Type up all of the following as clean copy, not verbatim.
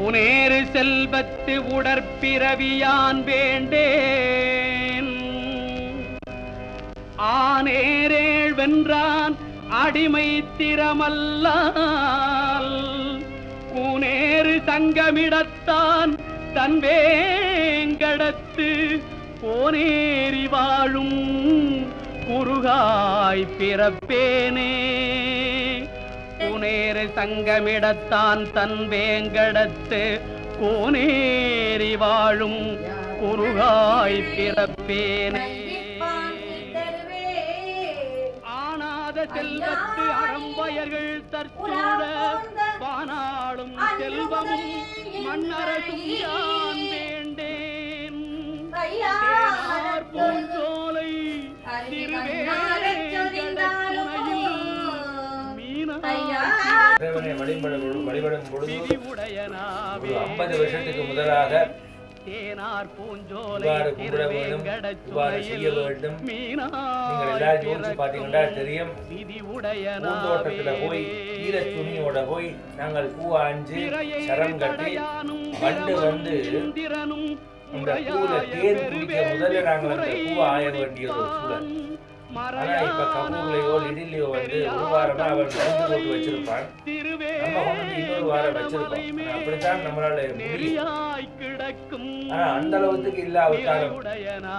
ஊனேறு செல்வத்து உடற்பிறவியான் வேண்டேன் ஆனேரேள் வென்றான் அடிமை திறமல்லால் கூனேறு சங்கமிடத்தான் தன் வேங்கடத்து போனேறி வாழும் குறுகாய் பிறப்பேனே கூனேறு சங்கமிடத்தான் தன் வேங்கடத்து கோனேறி வாழும் குறுகாய் பிறப்பேனே ஆனாத செல்வத்து அறம்பயர்கள் தற்சூழ வானாளும் செல்வமும் மன்னரசும் யான் வேண்டேன் பூஞ்சோலை வழிபடும் பொழுது 50 வருஷத்துக்கு முதலாக இவ்வாறு கும்பிட வேண்டும், இவ்வாறு செய்ய வேண்டும். நீங்கள் எல்லாரும் யோசிச்சு பார்த்தீங்கன்னா தெரியும். பூந்தோட்டத்துல போய் ஈர துணியோட போய் நாங்கள் பூ ஆஞ்சு சரம் கட்டி வண்டு வந்து இந்த பூல தேன் குடிக்க முதல்ல நாங்கள் அந்த பூவை ஆய வேண்டிய ஒரு சூழல். ஆனா இப்ப கபூர்லயோ லிடிலையோ வந்து ஒரு வாரமா அவன் மருந்து போட்டு வச்சிருப்பான், நம்ம கொண்டு இன்னொரு வாரம் வச்சிருப்போம். அப்படித்தான் நம்மளால முடியும். ஆனா அந்த அளவுக்கு இல்லாவிட்டாலும்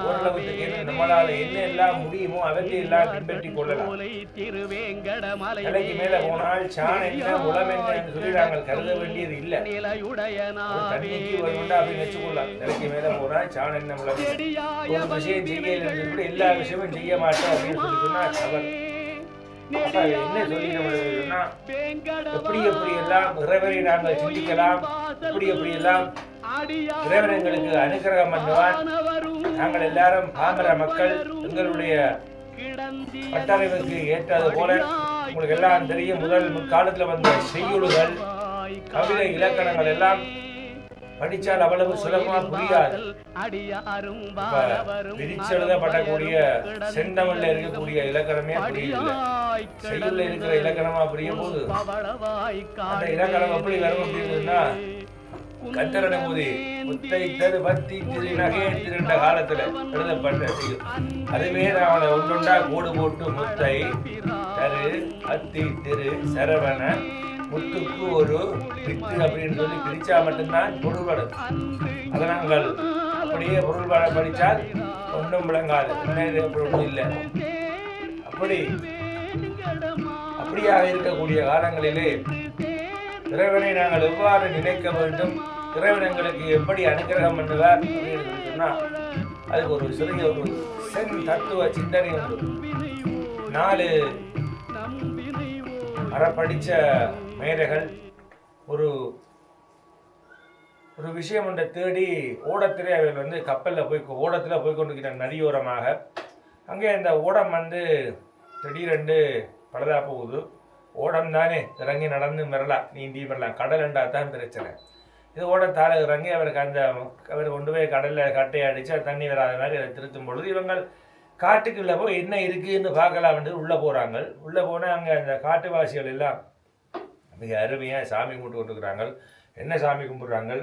ஓரளவுக்கு நம்மளால என்ன எல்லாம் முடியுமோ அவற்றை எல்லாம் பின்பற்றி கொள்ளலாம். தலைக்கு மேல போனால் சாண் என்ன உளம் என்னன்னு சொல்லி நாங்கள் கருத வேண்டியது இல்லை. தண்ணிக்கு வரும்டா அப்படின்னு வச்சுக்கொள்ளலாம். தலைக்கு மேல போனால் சாண் என்ன உளம், ஒரு விஷயம் செய்ய எல்லா விஷயமும் செய்ய மாட்டோம் அப்படின்னு சொல்லி சொன்னா அவர் என்ன சொல்லி சொன்னா எப்படி எப்படி எல்லாம் இறைவனை நாங்கள் சிந்திக்கலாம், எப்படி எப்படி எல்லாம் இறைவன் எங்களுக்கு அனுகிரகம் பண்ணுவான். நாங்கள் எல்லாரும் பாமர மக்கள், எங்களுடைய பட்டறிவுக்கு ஏற்றது போல உங்களுக்கு எல்லாம் தெரியும். முதல் முற்காலத்துல வந்த செய்யுள்கள் கவிதை இலக்கணங்கள் எல்லாம் படிச்சால் அவ்வளவு சுலபமா புரியாது. விரிச்செழுதப்படக்கூடிய செந்தமிழ்ல இருக்கக்கூடிய இலக்கணமே புரியல. செய்யுள்ல இருக்கிற இலக்கணமா புரியும் போது அந்த இலக்கணம் எப்படி வரும் அப்படின்னா கத்தரன போது முத்தை தரு பத்தி திரு நகை திருண்ட காலத்துல எழுதப்பட்ட செய்யும். அதுவே அவனை ஒன்றுண்டா கூடு போட்டு முத்தை தரு அத்தி திரு சரவண முத்துக்கு ஒரு வித்து அப்படின்னு சொல்லி பிரிச்சா மட்டும்தான் பொருள்படும். அதை நாங்கள் அப்படியே பொருள்பட படித்தால் ஒன்றும் விளங்காது. ஒன்றும் இல்லை. அப்படியாக இருக்கக்கூடிய காலங்களிலே இறைவனை நாங்கள் எவ்வாறு நினைக்க வேண்டும், இறைவன் எங்களுக்கு எப்படி அனுகிரகம் பண்ணுவார் அப்படின்னு சொன்னா அதுக்கு ஒரு சிறிய ஒரு சென் தத்துவ சிந்தனை உண்டு. 4 அறப்படிச்ச மேதைகள் ஒரு விஷயம் ஒன்றை தேடி ஓடத்திலே அவர்கள் வந்து கப்பலில் ஓடத்தில் போய் கொண்டிருக்கிறார் நதியோரமாக. அங்கே அந்த ஓடம் வந்து திடீரென்று பழுதா போகுது. ஓடம் தானே இறங்கி நடந்து வரலாம், நீந்தி வரலாம். கடல் என்றால் தான் பிரச்சனை. இது ஓடத்தால் இறங்கி அவர் கொண்டு போய் கடலில் கட்டையை அடித்து தண்ணி வராத மாதிரி அதை திருத்தும் பொழுது இவங்கள் காட்டுக்குள்ளே போய் என்ன இருக்குன்னு பார்க்கலாம் என்று உள்ளே போகிறாங்க. உள்ளே போனால் அங்கே அந்த காட்டுவாசிகள் எல்லாம் மிக அருமையாக சாமி கும்பிட்டு கொண்டிருக்கிறாங்க. என்ன சாமி கும்பிட்றாங்க?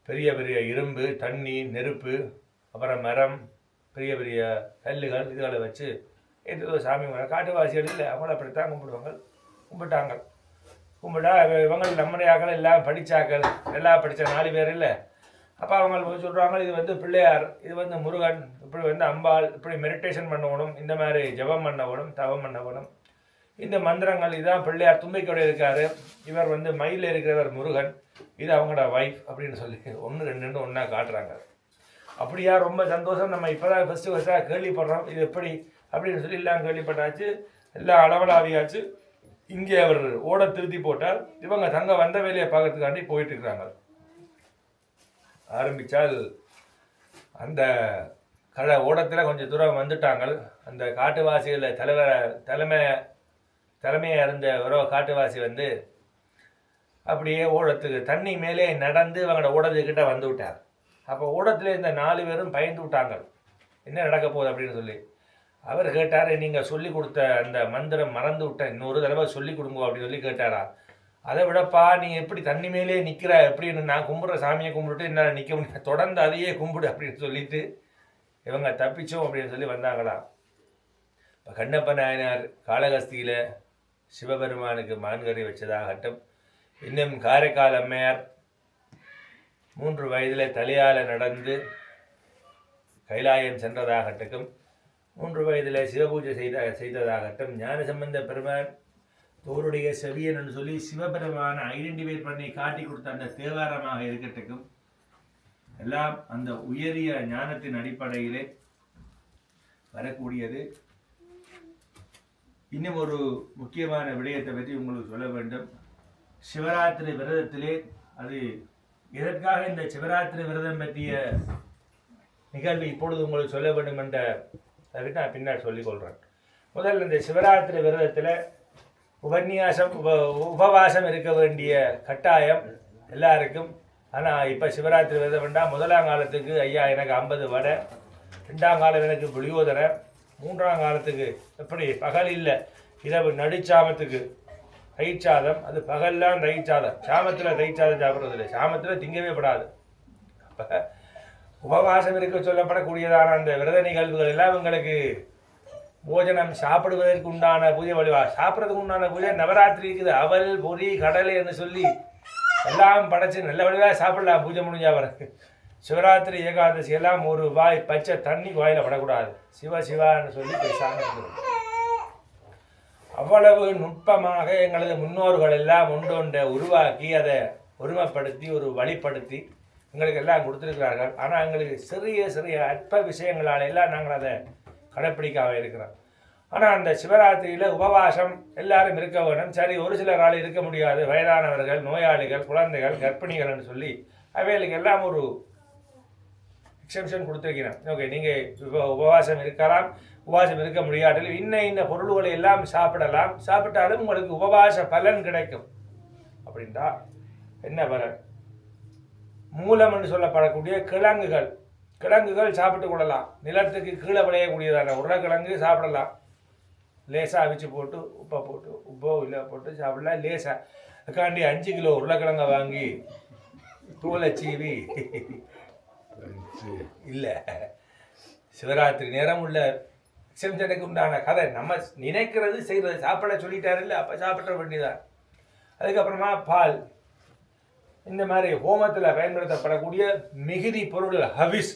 பெரிய பெரிய இரும்பு, தண்ணி, நெருப்பு, அப்புறம் மரம், பெரிய பெரிய கல்லுகள், இதுகளை வச்சு ஏதோ சாமி காட்டுவாசிகள் இல்லை, அவங்கள அப்படித்தான் கும்பிட்டாங்க. கும்பிட்டா இவங்க நம்மளையாக்கள் எல்லாம் படித்தாக்கள், எல்லாம் படித்த 4 பேர் இல்லை. அப்போ அவங்க சொல்கிறாங்க, இது வந்து பிள்ளையார், இது வந்து முருகன், இப்படி வந்து அம்பாள், இப்படி மெடிடேஷன் பண்ணணும், இந்த மாதிரி ஜபம் பண்ணணும், தவம் பண்ணணும், இந்த மந்திரங்கள், இதுதான் பிள்ளையார் தும்பிக்கையோட இருக்காரு, இவர் வந்து மயிலில் இருக்கிறவர் முருகன், இது அவங்களோட வைஃப் அப்படின்னு சொல்லி 1 2 ஒன்றா காட்டுறாங்க. அப்படியா, ரொம்ப சந்தோஷம். நம்ம இப்போ தான் ஃபஸ்ட்டாக கேள்விப்படுறோம், இது எப்படி அப்படின்னு சொல்லி எல்லாம் கேள்விப்பட்டாச்சு, எல்லாம் அளவலாவியாச்சு. இங்கே அவர் ஓட திருத்தி போட்டால் இவங்க தங்க வந்த வேலையை பார்க்கறதுக்காண்டி போயிட்டு இருக்கிறாங்க. ஆரம்பித்தால் அந்த ஓடத்தில் கொஞ்சம் தூரம் வந்துட்டாங்க. அந்த காட்டுவாசிகளை தலைமையாக இருந்த ஒரு காட்டுவாசி வந்து அப்படியே ஓடத்துக்கு தண்ணி மேலே நடந்து அவங்களோட ஓடத்துக்கிட்ட வந்து விட்டார். அப்போ ஓடத்துல இந்த 4 பேரும் பயந்து விட்டாங்க, என்ன நடக்க போகுது அப்படின்னு சொல்லி. அவர் கேட்டார், நீங்கள் சொல்லி கொடுத்த அந்த மந்திரம் மறந்து விட்டேன், இன்னொரு தடவை சொல்லி கொடுங்க அப்படின்னு சொல்லி கேட்டாரா. அதை விடப்பா நீ எப்படி தண்ணி மேலே நிற்கிற எப்படின்னு நான் கும்பிட்ற சாமியை கும்பிட்டுட்டு என்னால் நிற்க முடியாது, தொடர்ந்து அதையே கும்பிடு அப்படின்னு சொல்லிட்டு இவங்க தப்பிச்சோம் அப்படின்னு சொல்லி வந்தாங்களாம். இப்போ கண்ணப்ப நாயனார் காளகஸ்தியில் சிவபெருமானுக்கு மான்கறி வச்சதாகட்டும், இன்னும் காரைக்கால் அம்மையார் 3 வயதில் தலையால் நடந்து கைலாயம் சென்றதாகட்டும், 3 வயதில் சிவபூஜை செய்ததாகட்டும், ஞானசம்பந்த பெருமான் தோருடைய செவியன் என்று சொல்லி சிவபெருமானை ஐடென்டிஃபை பண்ணி காட்டி கொடுத்த அந்த தேவாரமாக இருக்கட்டும், எல்லாம் அந்த உயரிய ஞானத்தின் அடிப்படையிலே வரக்கூடியது. இன்னும் ஒரு முக்கியமான விடயத்தை பற்றி உங்களுக்கு சொல்ல வேண்டும். சிவராத்திரி விரதத்திலே அது எதற்காக இந்த சிவராத்திரி விரதம் பற்றிய நிகழ்வு இப்பொழுது உங்களுக்கு சொல்ல வேண்டும் என்ற அதை நான் பின்னால் சொல்லிக்கொள்கிறேன். முதல்ல இந்த சிவராத்திரி விரதத்தில் உபவாசம் இருக்க வேண்டிய கட்டாயம் எல்லாருக்கும். ஆனால் இப்போ சிவராத்திரி விரதம் வேண்டாம். முதலாம் காலத்துக்கு ஐயா எனக்கு 50 வடை, 2ஆம் காலம் எனக்கு புளியோதரை, 3ஆம் காலத்துக்கு எப்படி பகல் இல்லை இரவு நடுச்சாமத்துக்கு தயிர் சாதம், அது பகல்லாம் தயிர் சாதம், சாமத்தில் தயிர் சாதம் சாப்பிட்றது இல்லை, சாமத்தில் திங்கவே படாது. அப்போ உபவாசம் இருக்க சொல்லப்படக்கூடியதான அந்த விரத நிகழ்வுகள் எல்லாம் உங்களுக்கு போஜனம் சாப்பிடுவதற்கு உண்டான பூஜை வழிவா, சாப்பிட்றதுக்கு உண்டான பூஜை நவராத்திரி இருக்குது. அவல் பொறி கடலை என்று சொல்லி எல்லாம் படைச்சு நல்ல வழிவாக சாப்பிடலாம் பூஜை முடிஞ்சா பிறகு. சிவராத்திரி ஏகாதசி எல்லாம் ஒரு வாய் பச்சை தண்ணி வாயில் படக்கூடாது, சிவ சிவான்னு சொல்லி பேசாமல். அவ்வளவு நுட்பமாக எங்களது முன்னோர்கள் எல்லாம் ஒன்றொன்றை உருவாக்கி அதை ஒருமைப்படுத்தி ஒரு வழிப்படுத்தி எங்களுக்கு எல்லாம் கொடுத்துருக்கிறார்கள். ஆனால் எங்களுக்கு சிறிய சிறிய அற்ப விஷயங்களால் எல்லாம் நாங்கள் அதை கடைப்பிடிக்காம இருக்கிறோம். ஆனால் அந்த சிவராத்திரியில் உபவாசம் எல்லாரும் இருக்க வேணும். சரி, ஒரு சிலரால் இருக்க முடியாது, வயதானவர்கள், நோயாளிகள், குழந்தைகள், கர்ப்பிணிகள்னு சொல்லி அவைகளுக்கு எல்லாம் ஒரு எக்ஸெப்ஷன் கொடுத்துருக்கிறேன். ஓகே, நீங்கள் உபவாசம் இருக்கலாம், உபவாசம் இருக்க முடியாட்டில் இன்ன பொருள்களை எல்லாம் சாப்பிடலாம், சாப்பிட்டாலும் உங்களுக்கு உபவாச பலன் கிடைக்கும். அப்படின்ட்டா என்ன பலன்? மூலம் என்று சொல்லப்படக்கூடிய கிழங்குகள் சாப்பிட்டு கொள்ளலாம். நிலத்துக்கு கீழே விளையக்கூடியதான உருளைக்கிழங்கு சாப்பிடலாம். லேசாக அவிச்சு போட்டு உப்போ இல்லை போட்டு சாப்பிடலாம். லேசாக அதுக்காண்டி 5 கிலோ உருளைக்கிழங்க வாங்கி தூளை சீவி இல்லை. சிவராத்திரி நேரம் உள்ள சிவஜனுக்கு உண்டான கதை நம்ம நினைக்கிறது செய்கிறது. சாப்பிட சொல்லிட்டாரு இல்லை, அப்போ சாப்பிட வேண்டியதான். அதுக்கப்புறமா பால், இந்த மாதிரி ஹோமத்தில் பயன்படுத்தப்படக்கூடிய மிகுதி பொருள் ஹவிஸ்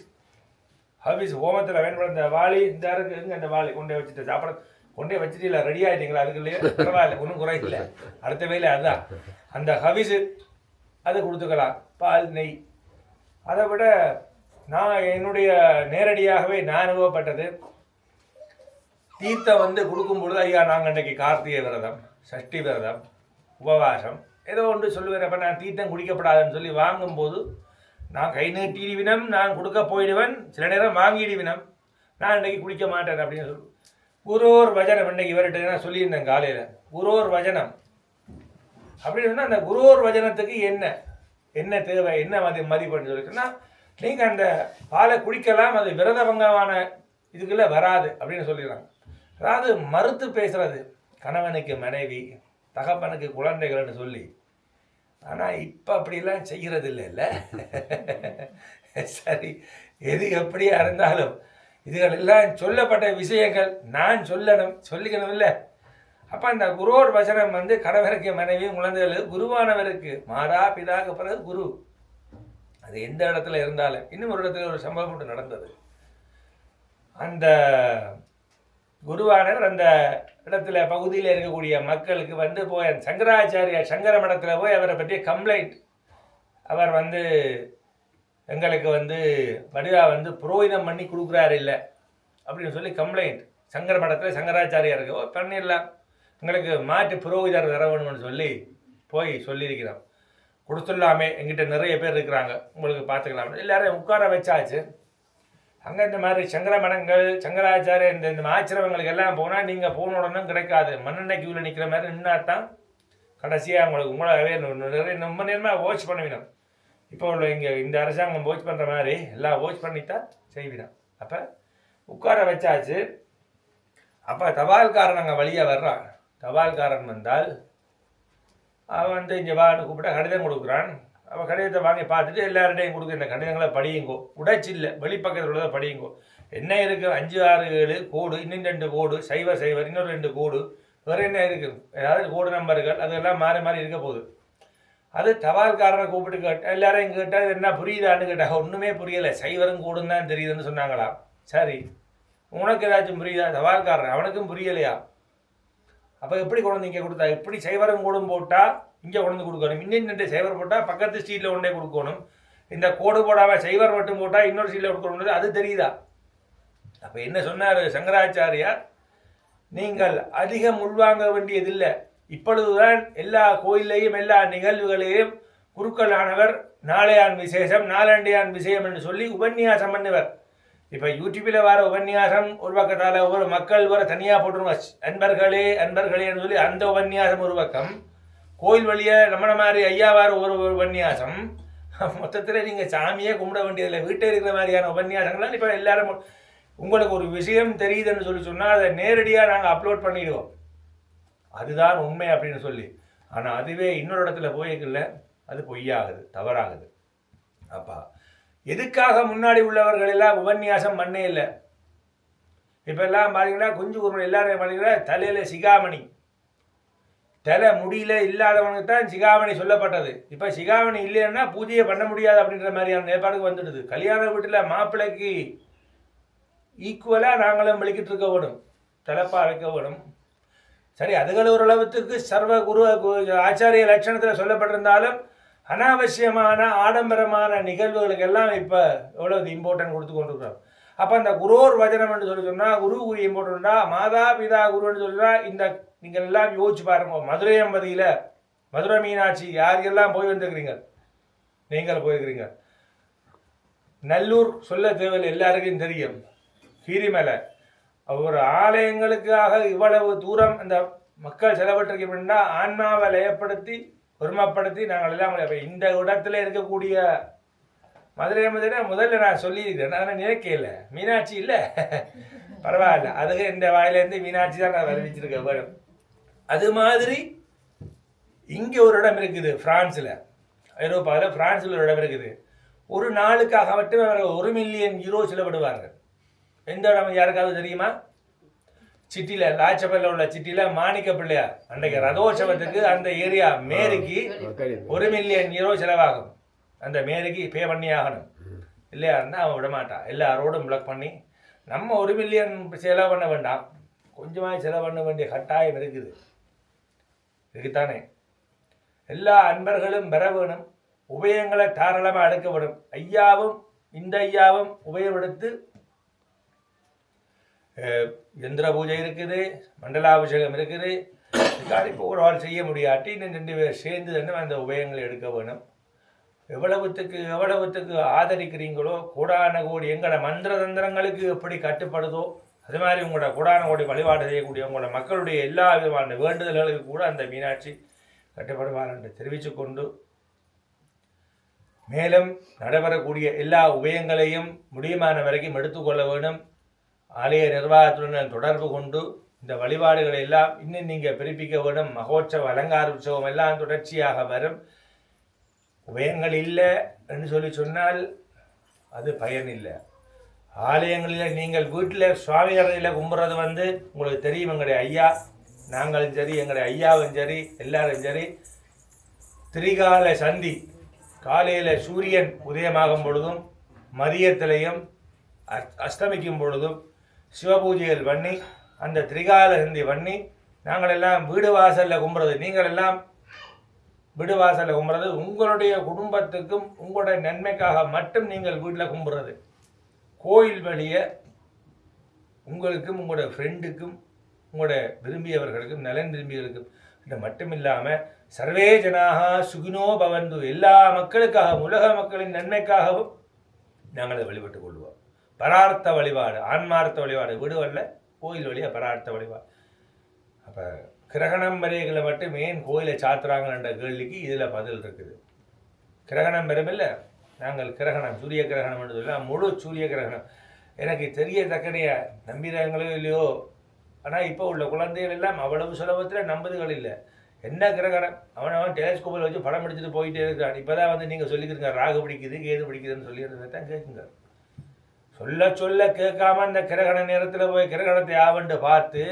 ஹோமத்தில் பயன்படுத்த வாளி இந்த இருக்கு. அந்த வாளி கொண்டே வச்சுட்டு சாப்பிட கொண்டே வச்சுட்டு இல்லை ரெடி ஆகிட்டீங்களா, அதுக்கு இல்லையா பரவாயில்ல, ஒன்றும் குறையில்லை. அடுத்த வேலை அதுதான் அந்த ஹவிஸு, அது கொடுத்துக்கலாம். பால், நெய். அதை விட நான் என்னுடைய நேரடியாகவே நான் அனுபவப்பட்டது, தீர்த்தம் கொடுக்கும் பொழுது ஐயா நாங்கள் அன்றைக்கு கார்த்திகை விரதம், சஷ்டி விரதம், உபவாசம் ஏதோ ஒன்று சொல்லுவேன். அப்போ நான் தீர்த்தம் குடிக்கப்படாதுன்னு சொல்லி வாங்கும்போது நான் கை நீட்டிடுவினம், நான் கொடுக்க போயிடுவேன், சில நேரம் வாங்கிடுவினம், நான் இன்றைக்கி குடிக்க மாட்டேன் அப்படின்னு சொல்லு. குரோர் வஜனம் இன்றைக்கு இவர்கிட்ட நான் சொல்லியிருந்தேன் காலையில். குரோர் வஜனம் அப்படின்னு சொன்னால் அந்த குரோர் வஜனத்துக்கு என்ன தேவை, என்ன மதிப்புன்னு சொல்லிட்டுன்னா நீங்கள் அந்த பாலை குடிக்கலாம், அது விரத பங்கமான இதுக்குள்ளே வராது அப்படின்னு சொல்லிடுறாங்க. அதாவது மறுத்து பேசுறது, கணவனுக்கு மனைவி, தகப்பனுக்கு குழந்தைகள்னு சொல்லி. ஆனால் இப்போ அப்படிலாம் செய்கிறது இல்லை. சரி, எது எப்படியா இருந்தாலும் இதுகள் எல்லாம் சொல்லப்பட்ட விஷயங்கள் நான் சொல்லிக்கணும் இல்லை. அப்போ அந்த குரோர் வசனம் கணவருக்கு மனைவி குழந்தைகளுக்கு, குருவானவருக்கு மாதா பிதாக்கு பிறகு குரு. அது எந்த இடத்துல இருந்தாலும். இன்னும் ஒரு இடத்துல ஒரு சம்பவம் ஒன்று நடந்தது. அந்த குருவானவர் அந்த இடத்துல பகுதியில் இருக்கக்கூடிய மக்களுக்கு போய் சங்கராச்சாரியார் சங்கர மடத்தில் போய் அவரை பற்றிய கம்ப்ளைண்ட், அவர் எங்களுக்கு வடிவா புரோகிதம் பண்ணி கொடுக்குறாரு இல்லை அப்படின்னு சொல்லி கம்ப்ளைண்ட் சங்கர மடத்தில் சங்கராச்சாரியாருக்கு பண்ணிடலாம், எங்களுக்கு மாட்டு புரோகிதர் தர வேணும்னு சொல்லி போய் சொல்லியிருக்கிறோம். கொடுத்துடலாமே, எங்கிட்ட நிறைய பேர் இருக்கிறாங்க, உங்களுக்கு பார்த்துக்கலாம். எல்லாரையும் உட்கார வச்சாச்சு. அங்கே இந்த மாதிரி சங்கர மடங்கள், சங்கராச்சாரிய இந்த ஆச்சிரமங்களுக்கு எல்லாம் போனால் நீங்கள் போன உடனே கிடைக்காது. மண்ணெண்ணெய் கியூவில் நிற்கிற மாதிரி நின்னாதான் கடைசியாக உங்களை நிறைய ரொம்ப நேரமாக வாட்ச் பண்ணுவினோம். இப்போ உள்ள இங்கே இந்த அரசாங்கம் வாட்ச் பண்ணுற மாதிரி எல்லாம் வாட்ச் பண்ணித்தான் செய்வினோம். அப்போ உட்கார வச்சாச்சு. அப்போ தபால்காரன் அங்கே வழியாக வர்றான். தபால்காரன் வந்தால் அவன் வந்து இங்கே வான்னு கூப்பிட்டா கடிதம் கொடுக்குறான். அவள் கடிதத்தை வாங்கி பார்த்துட்டு எல்லார்டையும் கொடுக்குற இந்த கடிதங்களை படியுங்கோ, உடைச்சில்லை வெளிப்பக்கத்தில் உள்ளதை படியுங்கோ. என்ன இருக்குது, 5 6 7 கோடு, இன்னும் 2 கோடு, 0 0 இன்னொரு 2 கோடு, வேறு என்ன இருக்குது, ஏதாவது கோடு நம்பர்கள் அதெல்லாம் மாறி மாறி இருக்க போகுது. அது தபால்காரனை கூப்பிட்டு எல்லாரையும் கேட்டால் என்ன புரியுதான்னு கேட்டால் ஒன்றுமே புரியலை, 0 கோடுன்னு தான் தெரியுதுன்னு சொன்னாங்களாம். சரி, உனக்கு ஏதாச்சும் புரியுதா? தபால்காரன் அவனுக்கும் புரியலையா? அப்போ எப்படி கொண்டு வந்து இங்கே கொடுத்தா? இப்படி 0 கோடும் போட்டால் இங்கே கொண்டு வந்து கொடுக்கணும், இன்னும் 2 0 போட்டால் பக்கத்து ஸ்ட்ரீட்டில் ஒன்றே கொடுக்கணும், இந்த கோடு போடாமல் 0 மட்டும் போட்டால் இன்னொரு ஸ்ட்ரீட்டில் கொடுக்கணும், அது தெரியுதா? அப்போ என்ன சொன்னார் சங்கராச்சாரியார், நீங்கள் அதிகம் உள்வாங்க வேண்டியதில்லை, இப்பொழுதுதான் எல்லா கோயிலையும் எல்லா நிகழ்வுகளையும் குருக்களானவர் நாளையான் விசேஷம் நாளண்டையான் விஷயம் என்று சொல்லி உபன்யாசம் பண்ணுவர். இப்போ யூடியூப்பில் வர உபன்யாசம் ஒரு பக்கத்தால் ஒவ்வொரு மக்கள் வர தனியாக போட்டுருங்க, அன்பர்களே அன்பர்களேன்னு சொல்லி அந்த உபன்யாசம் ஒரு பக்கம், கோயில் வழியை நம்மள மாதிரி ஐயா வார ஒரு உபன்யாசம். மொத்தத்தில் நீங்கள் சாமியே கும்பிட வேண்டியதில்லை, வீட்டில் இருக்கிற மாதிரியான உபன்யாசங்கள்லாம் இப்போ எல்லாரும் உங்களுக்கு ஒரு விஷயம் தெரியுதுன்னு சொல்லி சொன்னால் அதை நேரடியாக நாங்கள் அப்லோட் பண்ணிடுவோம், அதுதான் உண்மை அப்படின்னு சொல்லி. ஆனால் அதுவே இன்னொரு இடத்துல போய்க்கல, அது பொய்யாகுது, தவறாகுது. அப்பா எதுக்காக முன்னாடி உள்ளவர்கள் எல்லாம் உபன்யாசம் பண்ணே இல்லை? இப்போ எல்லாம் பார்த்தீங்கன்னா குஞ்சு குருமன் எல்லாரும் பார்த்தீங்கன்னா தலையில் சிகாமணி, தலை முடியல இல்லாதவனுக்கு தான் சிகாமணி சொல்லப்பட்டது. இப்போ சிகாமணி இல்லைன்னா பூஜையை பண்ண முடியாது அப்படின்ற மாதிரியான ஏற்பாடுக்கு வந்துடுது. கல்யாண வீட்டில் மாப்பிள்ளைக்கு ஈக்குவலாக நாங்களும் வெளிக்கிட்டு இருக்க வேணும், தலைப்பாக வைக்க வேணும். சரி, அதுகள் ஓரளவுக்கு சர்வ குரு ஆச்சாரிய லட்சணத்தில் சொல்லப்பட்டிருந்தாலும் அனாவசியமான ஆடம்பரமான நிகழ்வுகளுக்கு எல்லாம் இப்போ எவ்வளவு இம்பார்ட்டன்ட் கொடுத்து கொண்டிருக்கிறோம். அப்போ அந்த குரோர் வச்சனம் என்று சொல்லி சொன்னால் குரு குரு இம்பார்ட்டன்டா, மாதா பிதா குருன்னு சொல்லினா இந்த நீங்கள் எல்லாம் யோசிச்சு பாருங்க. மதுரை அம்பதியில் மதுரை மீனாட்சி யாருக்கெல்லாம் போய் வந்திருக்கிறீங்க? நீங்கள் போயிருக்கிறீங்க. நல்லூர் சொல்ல தேவையில்லை, எல்லாருக்கும் தெரியும். கீரிமலை ஒரு ஆலயங்களுக்காக இவ்வளவு தூரம் அந்த மக்கள் செலவிட்டிருக்கா, ஆன்மாவை லயப்படுத்தி பெருமைப்படுத்தி நாங்கள் எல்லாம் இந்த இடத்துல இருக்கக்கூடிய மதுரை மதுரை முதல்ல நான் சொல்லியிருக்கிறேன், நான் நினைக்கல மீனாட்சி இல்லை பரவாயில்ல, அதுக்கு இந்த வாயிலேருந்து மீனாட்சி தான் நான் வருவிச்சிருக்கேன் வேணும். அது மாதிரி இங்கே ஒரு இடம் இருக்குது பிரான்ஸில், ஐரோப்பாவில் பிரான்ஸில் ஒரு இடம் இருக்குது. ஒரு நாளுக்காக மட்டும் அவர்கள் 1 மில்லியன் யூரோ செலவிடுவார்கள். எந்த இடம் யாருக்காவது தெரியுமா? சிட்டியில் லாச்சப்பல்ல உள்ள சிட்டியில் மாணிக்க பிள்ளையார் அன்றைக்கு ரதோற்சவத்துக்கு அந்த ஏரியா மேரிக்கு 1 மில்லியன் யூரோ செலவாகும். அந்த மேரிக்கு பே பண்ணி ஆகணும், இல்லையா இருந்தால் அவன் விடமாட்டான். எல்லா ரோடும் பிளாக் பண்ணி நம்ம 1 மில்லியன் செலவு பண்ண வேண்டாம், கொஞ்சமாக செலவு பண்ண வேண்டிய கட்டாயம் இருக்குது. இதுக்குத்தானே எல்லா அன்பர்களும் பெற வேணும், உபயங்களை தாராளமாக எடுக்க வேணும். ஐயாவும் இந்த ஐயாவும் உபயம் எடுத்து யந்திர பூஜை இருக்குது, மண்டலாபிஷேகம் இருக்குது. இப்போ ஒரு ஆள் செய்ய முடியாட்டி இன்னும் 2 பேர் சேர்ந்து தானே அந்த உபயங்களை எடுக்க வேணும். எவ்வளவுத்துக்கு ஆதரிக்கிறீங்களோ, கோடான கோடி எங்களோட மந்திர தந்திரங்களுக்கு எப்படி கட்டுப்படுதோ அது மாதிரி உங்களோட கோடான கோடி வழிபாடு செய்யக்கூடிய உங்களோட மக்களுடைய எல்லா விதமான வேண்டுதல்களுக்கு கூட அந்த மீனாட்சி கட்டுப்படுவார் என்று தெரிவித்து கொண்டு, மேலும் நடைபெறக்கூடிய எல்லா உபயங்களையும் முடியுமான வரைக்கும் எடுத்துக்கொள்ள வேணும். ஆலய நிர்வாகத்துடன் தொடர்பு கொண்டு இந்த வழிபாடுகளை எல்லாம் இன்னும் நீங்கள் பிறப்பிக்க வேணும். மகோற்சவ அலங்கார உற்சவம் எல்லாம் தொடர்ச்சியாக வரும். உபயங்கள் இல்லை என்று சொல்லி சொன்னால் அது பயன் இல்லை. ஆலயங்களில் நீங்கள் வீட்டில் சுவாமி அறையில் கும்பிட்றது உங்களுக்கு தெரியும். எங்களுடைய ஐயா நாங்களும் சரி, எங்களுடைய ஐயாவும் சரி, எல்லாரும் சரி, திரிகால சந்தி காலையில் சூரியன் உதயமாகும் பொழுதும் மதியத்திலையும் அஸ்தமிக்கும் பொழுதும் சிவபூஜைகள் பண்ணி அந்த திரிகால சந்தி பண்ணி நாங்கள் எல்லாம் வீடு வாசலில் கும்புறது, நீங்கள் எல்லாம் வீடு வாசலில் கும்புறது உங்களுடைய குடும்பத்துக்கும் உங்களுடைய நன்மைக்காக மட்டும் நீங்கள் வீட்டில் கும்புறது. கோயில் வழியை உங்களுக்கும் உங்களோட ஃப்ரெண்டுக்கும் உங்களோட விரும்பியவர்களுக்கும் நலன் விரும்பியவர்களுக்கும் இது மட்டும் இல்லாமல் சர்வே ஜனாக சுகினோ பவந்து எல்லா மக்களுக்காகவும் உலக மக்களின் நன்மைக்காகவும் நாங்கள் அதை வழிபட்டுக் கொள்வோம். பரார்த்த வழிபாடு, ஆன்மார்த்த வழிபாடு, வீடுவல்ல கோயில் வழியாக பரார்த்த வழிபாடு. அப்போ கிரகணம் வரைகளை மட்டும் ஏன் கோயிலை சாத்துறாங்கன்ற கேள்விக்கு இதில் பதில் இருக்குது. கிரகணம் பெருமில்லை, நாங்கள் கிரகணம் சூரிய கிரகணம் என்று சொல்லலாம், முழு சூரிய கிரகணம் எனக்கு தெரியத்தக்கனைய நம்பிறாங்களோ இல்லையோ. ஆனால் இப்போ உள்ள குழந்தைகள் எல்லாம் அவ்வளவு சுலபத்தில் நம்புதுகள் இல்லை. என்ன கிரகணம் அவன் டெலிஸ்கோப்பில் வச்சு படம் எடுத்துட்டு போயிட்டே இருக்கான். இப்போ தான் வந்து நீங்கள் சொல்லிக்கிறீங்க ராகு பிடிக்குது கேது பிடிக்குதுன்னு சொல்லி தான் கேட்குங்க. சொல்ல சொல்ல கேட்காம அந்த கிரகண நேரத்தில் போய் கிரகணத்தை ஆவண்டு பார்த்து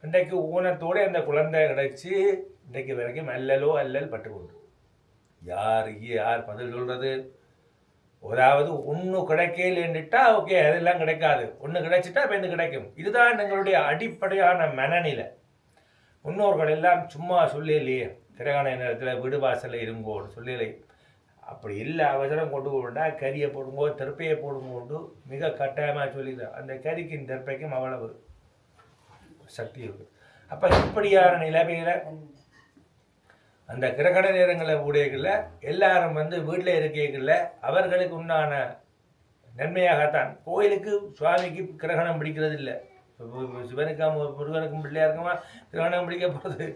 இன்றைக்கு ஊனத்தோடு அந்த குழந்தை கிடைச்சி இன்றைக்கு வரைக்கும் அல்லல் பட்டுக்கொண்டு யார் பதில் சொல்கிறது? அதாவது ஒன்று கிடைக்கலன்னுட்டா ஓகே, அதெல்லாம் கிடைக்காது. ஒன்று கிடைச்சிட்டா இப்போ இது கிடைக்கும். இதுதான் எங்களுடைய அடிப்படையான மனநிலை. முன்னோர்கள் எல்லாம் சும்மா சொல்லலையே கிரகண நேரத்தில் வீடு வாசலில் இருங்கோன்னு சொல்லலை. அப்படி இல்லை, அவசரம் கொண்டு போண்டா கரியை போடுங்கோ தெற்பையை போடுங்கோண்டு மிக கட்டாயமாக சொல்லிடுறேன். அந்த கரிக்கும் தெற்பைக்கும் அவ்வளவு சக்தி இருக்கு. அப்போ இப்படியான நிலைமையில் அந்த கிரகண நேரங்களை உடையல எல்லாரும் வந்து வீட்டில் இருக்கைகளில் அவர்களுக்கு உண்டான நன்மையாகத்தான். கோயிலுக்கு சுவாமிக்கு கிரகணம் பிடிக்கிறது இல்லை. சிவனுக்கும் முருகனுக்கும் பிள்ளையாருக்குமா கிரகணம் பிடிக்க போகிறது?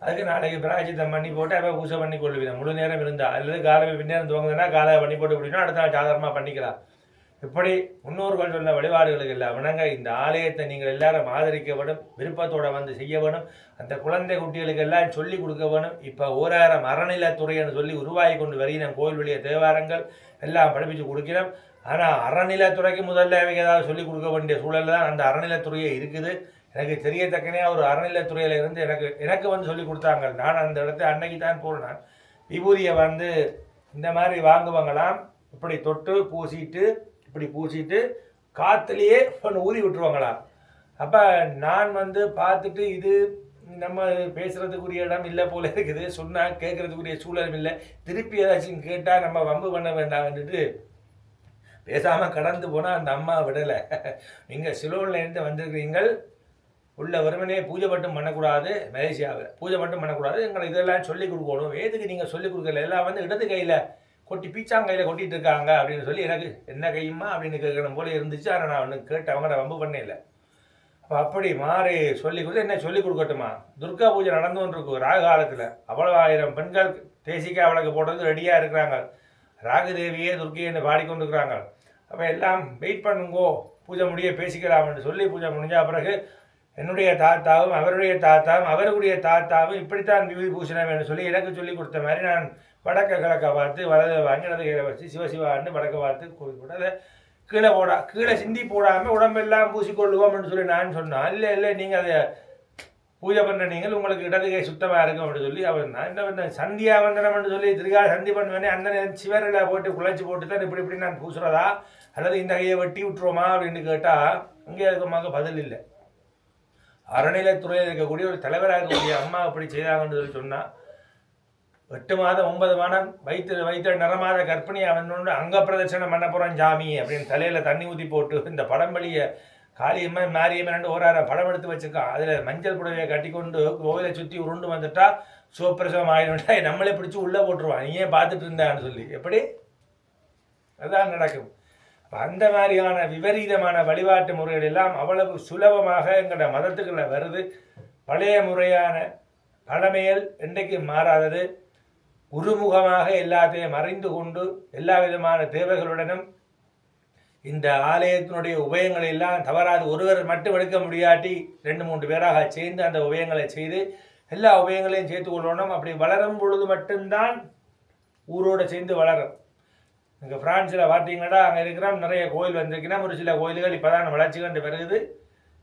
அதுக்கு நாளைக்கு பிராயச்சித்தம் பண்ணி போட்டு அவ பூஜை பண்ணி கொள்ளுவீங்க முழு நேரம் இருந்தால். அல்லது காலை பின்னேரம் துவங்குதுன்னா காலை பண்ணி போட்டு பிடிக்கணும், அடுத்த நாள் சாதாரணமாக பண்ணிக்கலாம். இப்படி முன்னோர்கள் சொன்ன வழிபாடுகளுக்கு இல்லை வணங்க இந்த ஆலயத்தை நீங்கள் எல்லாரும் ஆதரிக்க வேணும், விருப்பத்தோடு வந்து செய்ய வேணும். அந்த குழந்தை குட்டிகளுக்கு எல்லாம் சொல்லிக் கொடுக்க வேணும். இப்போ 1000 அறநிலைத்துறைன்னு சொல்லி உருவாகி கொண்டு வருகிறோம். கோயில் வழிய தேவாரங்கள் எல்லாம் படிப்பிச்சு கொடுக்கிறோம். ஆனால் அறநிலைத்துறைக்கு முதல்ல ஏதாவது சொல்லிக் கொடுக்க வேண்டிய சூழல் தான் அந்த அறநிலைத்துறையே இருக்குது. எனக்கு தெரியத்தக்கனே ஒரு அறநிலைத்துறையில் இருந்து எனக்கு வந்து சொல்லி கொடுத்தாங்க. நான் அந்த இடத்த அன்னைக்கு தான் போனேன். விபூதியை வந்து இந்த மாதிரி வாங்குவாங்களாம், இப்படி தொட்டு பூசிட்டு இப்படி பூசிட்டு காற்றுலேயே ஒன்று ஊதி விட்டுருவாங்களாம். அப்போ நான் வந்து பார்த்துட்டு இது நம்ம பேசுகிறதுக்குரிய இடம் இல்லை போல இருக்குது, சொன்னால் கேட்குறதுக்குரிய சூழலும் இல்லை, திருப்பி ஏதாச்சும் கேட்டால் நம்ம வம்பு பண்ண வேண்டாம்னுட்டு பேசாமல் கடந்து போனால் அந்த அம்மா விடலை. நீங்கள் சிலோன்லேருந்து வந்திருக்கிறீங்கள், உள்ள வருமனே பூஜை மட்டும் பண்ணக்கூடாது, மலேசியாவில் பூஜை மட்டும் பண்ணக்கூடாது, எங்களை இதெல்லாம் சொல்லிக் கொடுக்கணும். எதுக்கு நீங்கள் சொல்லிக் கொடுக்கல? எல்லாம் வந்து இடது கையில் கொட்டி பீச்சாங்கையில் கொட்டிகிட்டு இருக்காங்க அப்படின்னு சொல்லி எனக்கு என்ன கையுமா அப்படின்னு கேட்கணும் போல இருந்துச்சு. ஆனால் நான் ஒன்று கேட்டு அவங்கள வம்பு பண்ணல. அப்போ அப்படி மாறி சொல்லிக் கொடுத்து என்ன சொல்லிக் கொடுக்கட்டுமா? துர்கா பூஜை நடந்து கொண்டிருக்கு ராகு காலத்தில். அவ்வளோ 1000 பெண்கள் தேசிக்காய் விளக்கு போடுறது ரெடியாக இருக்கிறாங்க. ராகு தேவியே துர்க்கையை பாடிக்கொண்டிருக்கிறாங்க. அப்போ எல்லாம் வெயிட் பண்ணுங்கோ, பூஜை முடிய பேசிக்கலாம்னு சொல்லி பூஜை முடிஞ்ச பிறகு என்னுடைய தாத்தாவும் அவருடைய தாத்தாவும் அவருடைய தாத்தாவும் இப்படித்தான் விபூதி பூசணம் என்று சொல்லி எனக்கு சொல்லி கொடுத்த மாதிரி நான் வடக்க கிழக்க பார்த்து வலது வாங்கி இடது கீழே வச்சு சிவசிவான்னு வடக்க பார்த்து அதை கீழே சிந்தி போடாமல் உடம்பெல்லாம் பூசிக்கொள்ளுவோம்னு சொல்லி நான் சொன்னேன். இல்லை நீங்கள் அதை பூஜை பண்ண நீங்கள் உங்களுக்கு இடது கை சுத்தமாக இருக்கும் அப்படின்னு சொல்லி அவர் நான் என்ன பண்ணேன் சந்தியா வந்தனம்னு சொல்லி திருக்காக சந்தி பண்ணுவேனே அந்த சிவரில் போட்டு குழைச்சி போட்டு தான் இப்படி நான் பூசுறதா அல்லது இந்த கையை வெட்டி விட்டுருவோமா அப்படின்னு கேட்டால் அங்கே இருக்கமாக பதில் இல்லை. அறநிலைத்துறையில் இருக்கக்கூடிய ஒரு தலைவராக இருக்கக்கூடிய அம்மா அப்படி செய்தாங்கன்னு சொல்லி சொன்னால் 8 மாதம் 9 மாதம் வைத்த நிறமாத கர்ப்பிணியை அவனோட அங்க பிரதட்சணம் பண்ண போகிறான் சாமி அப்படின்னு தலையில் தண்ணி ஊற்றி போட்டு இந்த படம்பளியை காளியம்மா மாரியம்மன் ஒரு படம் எடுத்து வச்சுருக்கான். அதில் மஞ்சள் புடவையை கட்டி கொண்டு கோவிலை சுற்றி உருண்டு வந்துட்டா சுவப்பிரசவம் ஆகிடும்ட்டா நம்மளே பிடிச்சி உள்ளே போட்டுருவான், நீ ஏன் பார்த்துட்டு இருந்தான்னு சொல்லி. எப்படி அதுதான் நடக்கும். அப்போ அந்த மாதிரியான விபரீதமான வழிபாட்டு முறைகள் எல்லாம் அவ்வளவு சுலபமாக எங்களோட மதத்துக்குள்ள வருது. பழைய முறையான பழமையல் என்றைக்கு மாறாதது. குருமுகமாக எல்லாத்தையும் அறிந்து கொண்டு எல்லா விதமான தேவைகளுடனும் இந்த ஆலயத்தினுடைய உபயங்களை எல்லாம் தவறாது ஒருவர் மட்டும் எடுக்க முடியாட்டி 2-3 பேராக சேர்ந்து அந்த உபயங்களை செய்து எல்லா உபயங்களையும் சேர்த்து கொள்ளணும். அப்படி வளரும் பொழுது மட்டும்தான் ஊரோடு சேர்ந்து வளரும். இங்கே பிரான்ஸில் பார்த்தீங்கன்னா அங்கே இருக்கிறோம் நிறைய கோயில் வந்திருக்குன்னா ஒரு சில கோயில்கள் இப்போ தான் வளர்ச்சி கண்டு வருகிறது.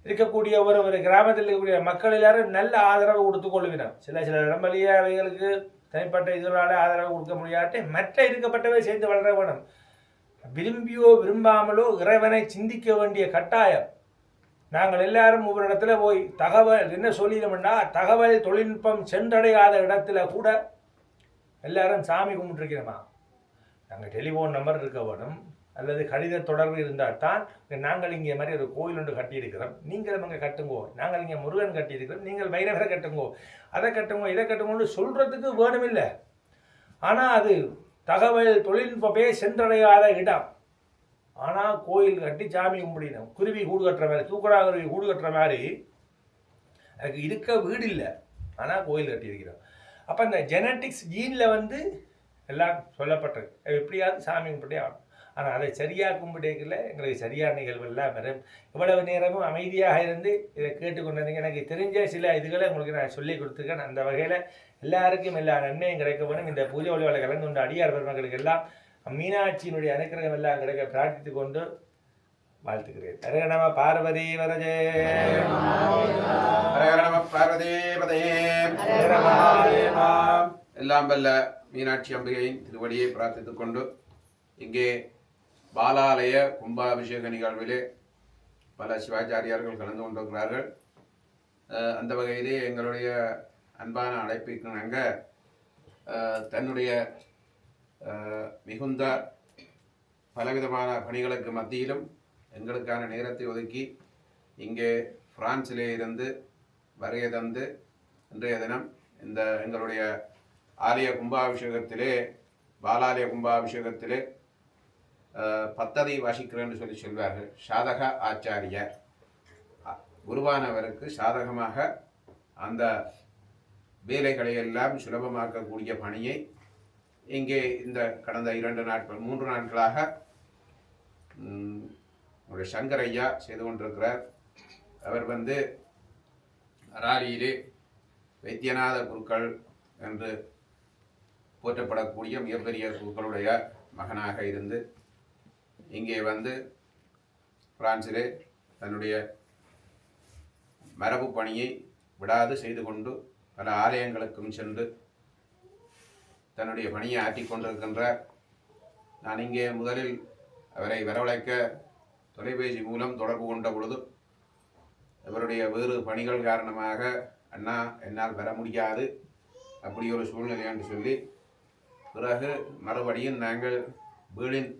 இருக்கக்கூடிய ஒரு கிராமத்தில் இருக்கக்கூடிய மக்கள் எல்லாரும் நல்ல ஆதரவு கொடுத்து கொள்ளுவினோம். சில இடம்பலியே அவைகளுக்கு தனிப்பட்ட இதனால ஆதரவு கொடுக்க முடியாட்டி மற்ற இருக்கப்பட்டவை சேர்ந்து வளர வேணும். விரும்பியோ விரும்பாமலோ இறைவனை சிந்திக்க வேண்டிய கட்டாயம். நாங்கள் எல்லாரும் ஒவ்வொரு இடத்துல போய் தகவல் என்ன சொல்லிடணும்னா தகவல் தொழில்நுட்பம் சென்றடையாத இடத்துல கூட எல்லாரும் சாமி கும்பிட்டுருக்கிறோமா? நாங்கள் டெலிஃபோன் நம்பர் இருக்க வேணும் அல்லது கடித தொடர்பு இருந்தால் தான் நாங்கள் இங்கே மாதிரி ஒரு கோயில் ஒன்று கட்டியிருக்கிறோம், நீங்கள் அங்கே கட்டுங்கோ, நாங்கள் இங்கே முருகன் கட்டியிருக்கிறோம், நீங்கள் வைரவரை கட்டுங்கோ, அதை கட்டுங்கோ இதை கட்டுங்கோன்னு சொல்கிறதுக்கு வேணுமில்லை. ஆனால் அது தகவல் தொழில்நுட்பமே சென்றடையாத இடம். ஆனால் கோயில் கட்டி சாமி கும்பிடணும். குருவி கூடு கட்டுற மாதிரி தூக்கடாகுருவி கூடு கட்டுற மாதிரி அதுக்கு இருக்க வீடு இல்லை, ஆனால் கோயில் கட்டியிருக்கிறோம். அப்போ இந்த ஜெனட்டிக்ஸ் ஜீனில் வந்து எல்லாம் சொல்லப்பட்டது எப்படியாவது சாமி கும்பிட்டே ஆகணும். ஆனால் அதை சரியாக கும்பிடல எங்களுக்கு சரியான நிகழ்வெல்லாம் வரும். இவ்வளவு நேரமும் அமைதியாக இருந்து இதை கேட்டுக்கொண்டிருந்தீங்க. எனக்கு தெரிஞ்ச சில இதுகளை உங்களுக்கு நான் சொல்லி கொடுத்துருக்கேன். அந்த வகையில் எல்லாருக்கும் எல்லா நன்மையும் கிடைக்க வேணும். இந்த பூஜை வழிபாடு கலந்து கொண்ட அடியார் பெருமக்களுக்கு எல்லாம் மீனாட்சியினுடைய அனுக்கிரகம் எல்லாம் கிடைக்க பிரார்த்தித்து கொண்டு வாழ்த்துக்கிறேன். ஹரஹர நம பார்வதி வரஜே, ஹரஹர நம பார்வதி பதயே. எல்லாம் வல்ல மீனாட்சி அம்பிகையின் திருவடியை பிரார்த்தித்துக் கொண்டு இங்கே பாலாலய கும்பாபிஷேக நிகழ்விலே பல சிவாச்சாரியார்கள் கலந்து கொண்டிருக்கிறார்கள். அந்த வகையிலே எங்களுடைய அன்பான அழைப்பிற்கிணங்க தன்னுடைய மிகுந்த பலவிதமான பணிகளுக்கு மத்தியிலும் எங்களுக்கான நேரத்தை ஒதுக்கி இங்கே பிரான்சிலே இருந்து வருகை தந்து இன்றைய தினம் இந்த எங்களுடைய ஆலய கும்பாபிஷேகத்திலே பாலாலய கும்பாபிஷேகத்திலே பத்ததி வாசிக்கிறேன்னு சொல்லி சொல்வார்கள். சாதக ஆச்சாரியர் குருவானவருக்கு சாதகமாக அந்த வேலைகளை எல்லாம் சுலபமாக்கக்கூடிய பணியை இங்கே இந்த கடந்த 3 நாட்களாக ஒரு சங்கரையா செய்து கொண்டிருக்கிறார். அவர் அராலியிலே வைத்தியநாத குருக்கள் என்று போற்றப்படக்கூடிய மிகப்பெரிய குருக்களுடைய மகனாக இருந்து இங்கே பிரான்சிலே தன்னுடைய மரபு பணியை விடாது செய்து கொண்டு பல ஆலயங்களுக்கும் சென்று தன்னுடைய பணியை ஆற்றிக் கொண்டிருக்கின்றார். நான் இங்கே முதலில் அவரை வரவழைக்க தொலைபேசி மூலம் தொடர்பு கொண்ட பொழுது அவருடைய வேறு பணிகள் காரணமாக அண்ணா என்னால் வர முடியாது, அப்படி ஒரு சூழ்நிலை என்று சொல்லி பிறகு மறுபடியும் நாங்கள் வீழின்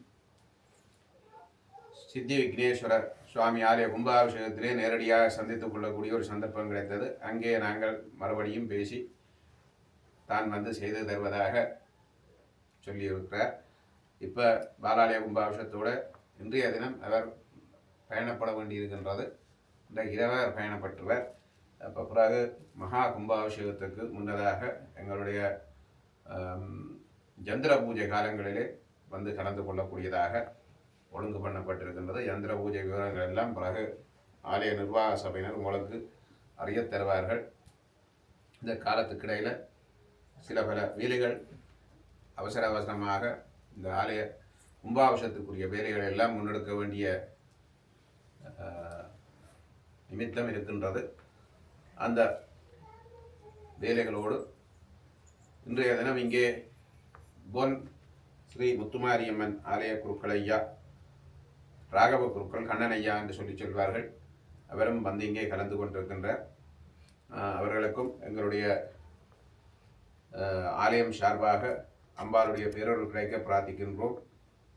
சித்தி விக்னேஸ்வரர் சுவாமி ஆலய கும்பாபிஷேகத்திலே நேரடியாக சந்தித்துக் கொள்ளக்கூடிய ஒரு சந்தர்ப்பம் கிடைத்தது. அங்கே நாங்கள் மறுபடியும் பேசி தான் செய்து தருவதாக சொல்லியிருக்கிறார். இப்போ பாலாலய கும்பாபிஷேகத்தோடு இன்றைய தினம் அவர் பயணப்பட வேண்டியிருக்கின்றது. இன்றைக்கு இரவு அவர் பயணப்பட்டுவர். அப்போ பிறகு மகா கும்பாபிஷேகத்துக்கு முன்னதாக எங்களுடைய யந்திர பூஜை காலங்களிலே கலந்து கொள்ளக்கூடியதாக ஒழுங்கு பண்ணப்பட்டிருக்கின்றது. யந்திர பூஜை விவரங்கள் எல்லாம் பிறகு ஆலய நிர்வாக சபையினர் உங்களுக்கு அறிய தருவார்கள். இந்த காலத்துக்கிடையில் சில பல வேலைகள் அவசரமாக இந்த ஆலய கும்பாபிஷேகத்துக்குரிய வேலைகள் எல்லாம் முன்னெடுக்க வேண்டிய நிமித்தம் இருக்கின்றது. அந்த வேலைகளோடு இன்றைய தினம் இங்கே பொன் ஸ்ரீ முத்துமாரியம்மன் ஆலய குருக்கள் ஐயா, ராகவ குருக்கள் கண்ணன் ஐயா என்று சொல்லி சொல்வார்கள். அவரும் இங்கே கலந்து கொண்டிருக்கின்றார். அவர்களுக்கும் எங்களுடைய ஆலயம் சார்பாக அம்பாளுடைய பேரொருள் கிடைக்க பிரார்த்திக்கின்றோம்.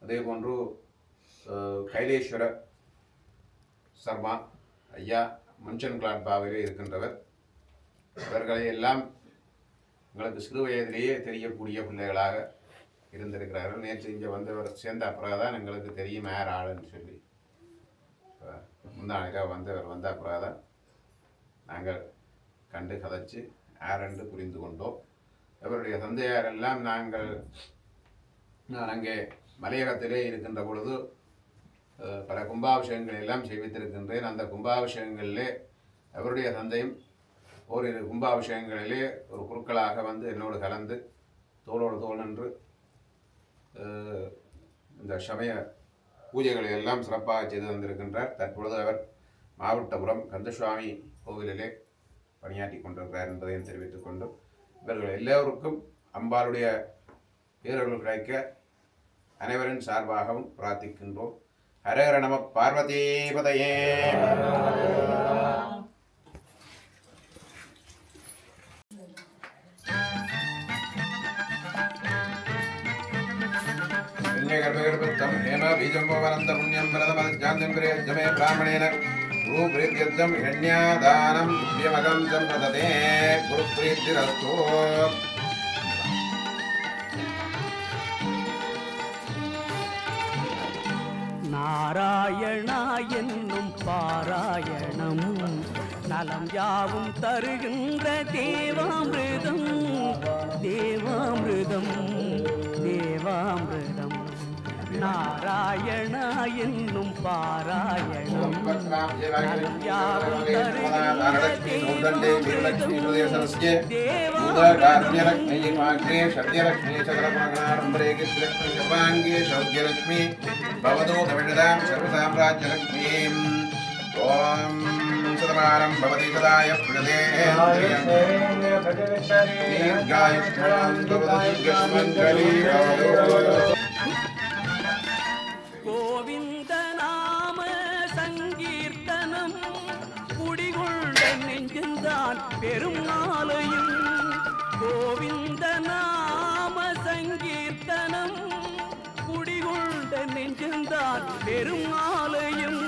அதே போன்று கைலேஸ்வர சர்மா ஐயா மஞ்சன் கிளாட்பாவிலே இருக்கின்றவர். அவர்களை எல்லாம் எங்களுக்கு சிறு வயதிலேயே தெரியக்கூடிய பிள்ளைகளாக இருந்திருக்கிறார்கள். நேற்று இங்கே வந்தவர் சேர்ந்த அப்புறம் தான் எங்களுக்கு தெரியும் யார் ஆளுன்னு சொல்லி. முந்தானிக்காக வந்த அப்புறம் தான் நாங்கள் கண்டு கதைச்சு யாரென்று புரிந்து கொண்டோம். அவருடைய தந்தையாரெல்லாம் நான் அங்கே மலையகத்திலே இருக்கின்ற பொழுது பல கும்பாபிஷேகங்கள் எல்லாம் செய்வித்திருக்கின்றேன். அந்த கும்பாபிஷேகங்களிலே அவருடைய தந்தையும் ஓரிரு கும்பாபிஷேகங்களிலே ஒரு குருக்களாக என்னோடு கலந்து தோளோடு தோல் நின்று இந்த சமய பூஜைகளை எல்லாம் சிறப்பாக செய்து வந்திருக்கின்றார். தற்பொழுது அவர் மாவட்டபுரம் கந்தசுவாமி கோவிலிலே பணியாற்றி கொண்டிருக்கிறார் என்பதையும் தெரிவித்துக் கொண்டு இவர்கள் எல்லோருக்கும் அம்பாளுடைய பேரருள் கிடைக்க அனைவரின் சார்பாகவும் பிரார்த்திக்கின்றோம். ஹரஹர நம பார்வதி பதயே. கர்ப்பகர்ப்பத்தம் ஹேம பீஜம் பவனந்த புண்ணியம் பரதமத்யாந்தம் பிரேஜ்ஜமே பிராமணேன குருப்ரீத்யர்த்தம் ஹிரண்யாதானம் புண்ணியமகம் சம்பததே குருப்ரீத்திரஸ்து. நாராயணா என்னும் பாராயணம் நலம் யாவும் தருகின்ற தேவாமிருதம் தேவாமிருதம் தேவாமிருதம் நாராயணா என்னும் பாராயணம் நலம் யாவும் தருகின்ற ஓம் சதமானம் பவதி சதாய பிரதேந்திரியம் தீர்காயுஷ்மான் பவதி தீர்க்கசுமங்கலீ கோவிந்த நாம சங்கீர்த்தனம் குடிகொண்ட நெஞ்சுந்தான் பெரும் ஆலயம் கோவிந்த நாம சங்கீர்த்தனம் குடிகொண்ட நெஞ்சுந்தான் பெரும் ஆலயம்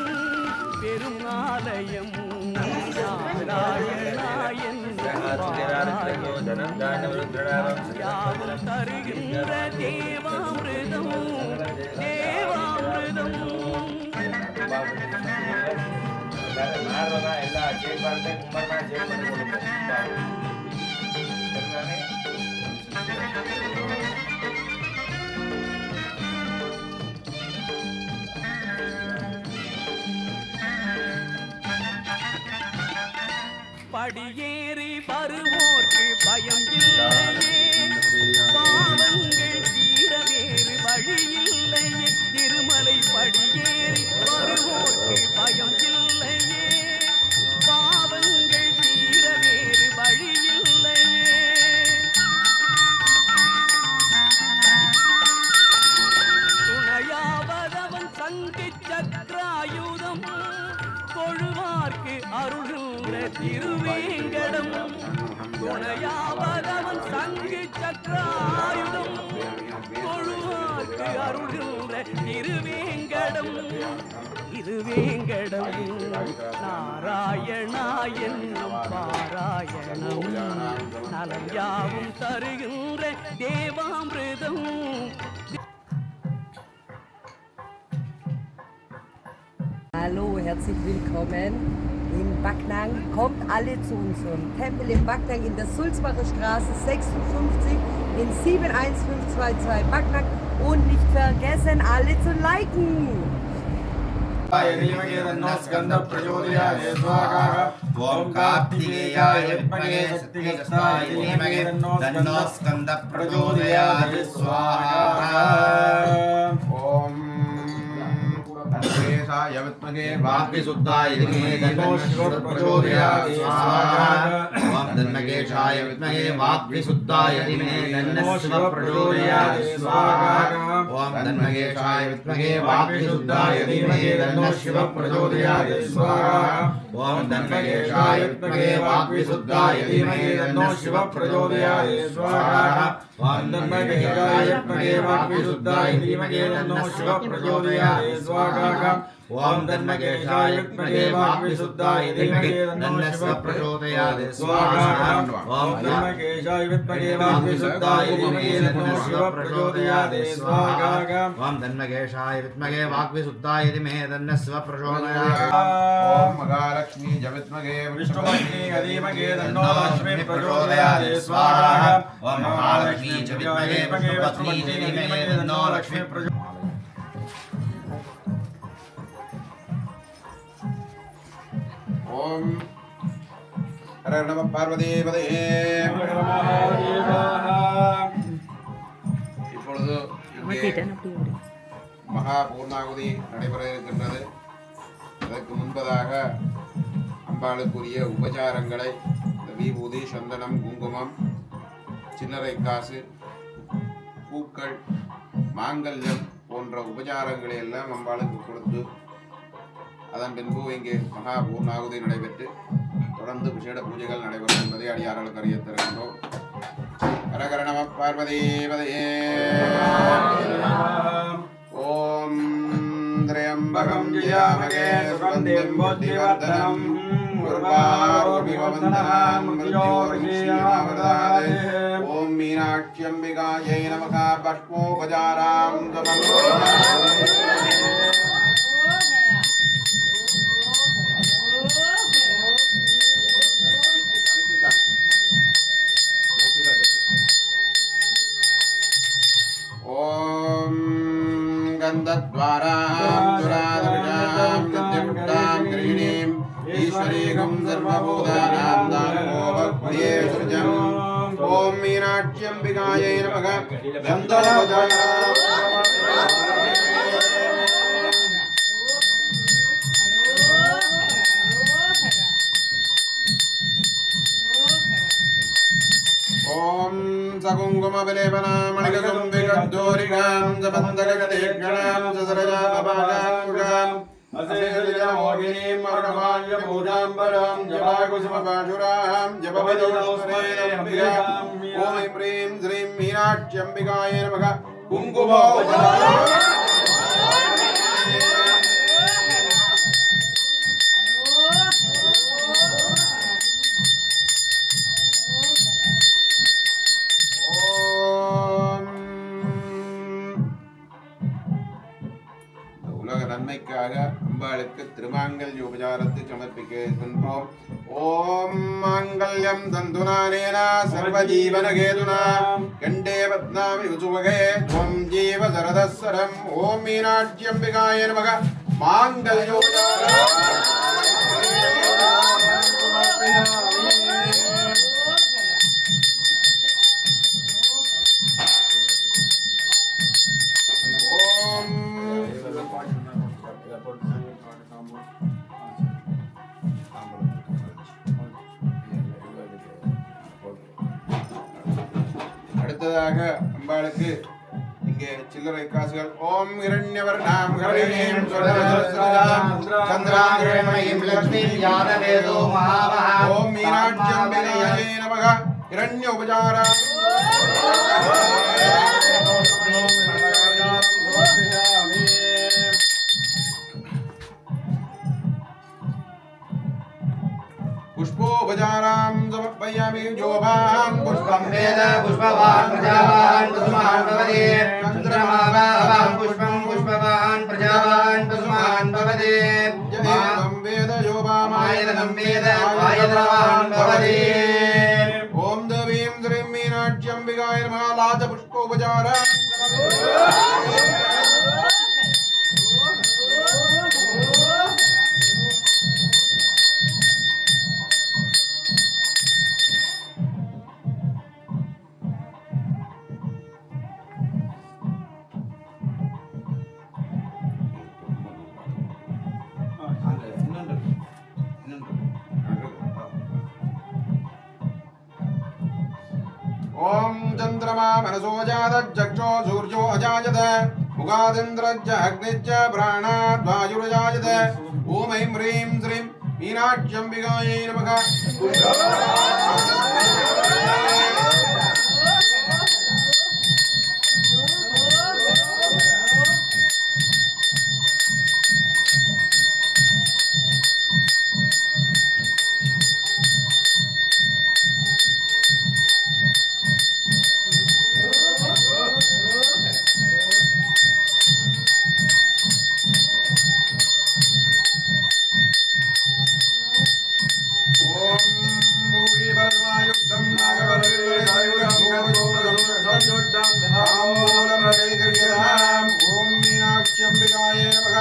பெரும் ஆலயம் நாராயணா யாவும் தருகின்ற தேவாமிருதம் தேவாமிருதம் எல்லா ஜெயபாலத்தையும் கும்பரமா ஜெயம் பண்ணி கொடுப்போம். படியேறி வருவோர்க்கு பயம் இல்லையே பாவங்கள் தீர வேறு வழி இல்லையே திருமலை படியேறி வருவோர்க்கு பயம் இல்லையே பாவங்கள் தீர வேறு வழி இல்லையே துணையாவதவன் சங்கு சக்கராயுதம் கொழுவார்க்கு அருளுங்க திருவேங்கடம் துணையாவதவன் சங்கு சக்கராயுதம் கொழுவார்க்கு அருளுங்க திருவேங்கடம் திருவேங்கடம் நாராயணா என்னும் பாராயணம் நலம் யாவும் தருகின்ற தேவாமிருதம். Hallo, herzlich willkommen in Backnang. Kommt alle zu unserem Tempel in Backnang in der Sulzbacher Straße 56 in 71522 Backnang und nicht vergessen, alle zu liken. ओम कार्तिकेयाय विद्महे शक्तिगस्ताय धीमहि तन्नो स्कन्दः प्रचोदयात् स्वाहा ओम अन्वेषाय विद्महे वाग्विशुद्धाय धीमहि तन्नो शिवः प्रचोदयात् स्वाहा ओम धन्मकेशाय विद्महे वाग्विशुद्धाय धीमहि तन्नो शिवः प्रचोदयात् स्वाहा ओम धन्मकेशाय विद्महे वाग्विशुद्धाय धीमहि तन्नो शिवः प्रचोदयात् स्वाहा ओम धन्मकेशाय विद्महे वाग्विशुद्धाय धीमहि तन्नो शिवः प्रचोदयात् स्वाहा ओम धन्मकेशाय विद्महे वाग्विशुद्धाय धीमहि तन्नो शिवः प्रचोदयात् स्वाहा ओम धन्मकेशाय विद्महे वाग्विशुद्धाय धीमहि तन्नो शिवः प्रचोदयात् स्वाहा ओम धन्मकेशाय विद्महे वाग्विशुद्धाय धीमहि तन्नो शिवः प्रचोदयात् स्वाहा ओम धन्मकेशाय विद्महे वाग्विशुद्धाय धीमहि तन्नो शिवः प्रचोदयात् ओम महालक्ष्मी विद्महे विष्णुपत्नी धीमहि तन्नो लक्ष्मी प्रचोदयात् स्वाहा ओम महालक्ष्मी विद्महे विष्णुपत्नी धीमहि तन्नो लक्ष्मी प्रचोदयात् ओम हर नमः पार्वती पदये இப்பொழுது மகா பூர்ணாகுதி நடைபெற இருக்கின்றது. அதற்கு முன்பதாக அம்பாளுக்குரிய உபச்சாரங்களை விபூதி சந்தனம் குங்குமம் சில்லறை காசு பூக்கள் மாங்கல்யம் போன்ற உபச்சாரங்களை எல்லாம் அம்பாளுக்கு கொடுத்து அதன் பின்பு இங்கே மகா பூர்ணாகுதி நடைபெற்று தொடர்ந்து விசேட பூஜைகள் நடைபெறும் என்பதை அடியார்களுக்கு அறிய தருகின்றோம். ஹரஹர நம பார்வதி பதயே ஓம் திரியம்பகம் ஜயாமகே சுகந்திம் புத்திவர்தனம் உர்வாரோபிவந்தனாம் மிருத்யோர்விஷயமாவதாதே ஓம் மீனாட்சியம்பிகாயை நமக பஷ்மோபசாராம் ओम मीनाक्ष्यंबिकायै नमः छन्दोपचारां ओम सकुंकुमविलेपना मणिककुम्भिकद्दोरिकां जपन्तकगदेक्षणां ससरजापपाकां असेजनमोगिनीं मरणमाल्यपूजाम्बरां जपाकुसुमपाशुरां जपवदोस्मरेणम्बिकां ॐ ह्रीं श्रीं मीनाक्ष्यम्बिकायै नमः कुङ्कुमो நன்மைக்காக அம்பாளுக்கு திருமாங்கல்ய உபசாரத்தை சமர்ப்பிக்கின்றோம். ஓம் மாங்கல்யம் தந்துநானேன சர்வஜீவனகேதுனா கண்டே பத்மாமி உசுமகே त्वं ஜீவ சரதஸ்வரம். ஓம் மீனாட்சியம்பிகாய நமக மாங்கல்யோபசாரம் அடுத்ததாக அம்பாளுக்கு இங்கே சில்லறை காசுகள். ஓம் இரண்யவர்ணாம் ஹரேம் சுரதஸ்ரஜாம் சந்திராங்கிரமயீம் லக்ஷ்மீம் யாதவேதோ மகாமஹா. ஓம் மீனாட்சியம்பிகாயை நமக இரண்ய உபசாரம் पुष्पोपचारां समर्पयामि. जोभां पुष्पं वेद पुष्पवान् प्रजावान् पशुमान् भवति. चन्द्रमावां पुष्पं पुष्पवान् प्रजावान् पशुमान् भवति. जयं वेद जोभामायतनं वेद आयतनवान् भवति. ॐ देवीं श्रीं मीनाक्ष्यम्बिकायै नमः. लाज पुष्पोपचारं ओम चंद्रमा मनसो जातज्जक्षो सूर्यो अजायत मुखादिन्द्रज्ज अग्निज्ज प्राणाद् वायुरजायत. ओम ऐं ह्रीं श्रीं मीनाक्ष्यम्बिकायै नमः. ओम मीनाक्ष्यम्बिकायै नमः.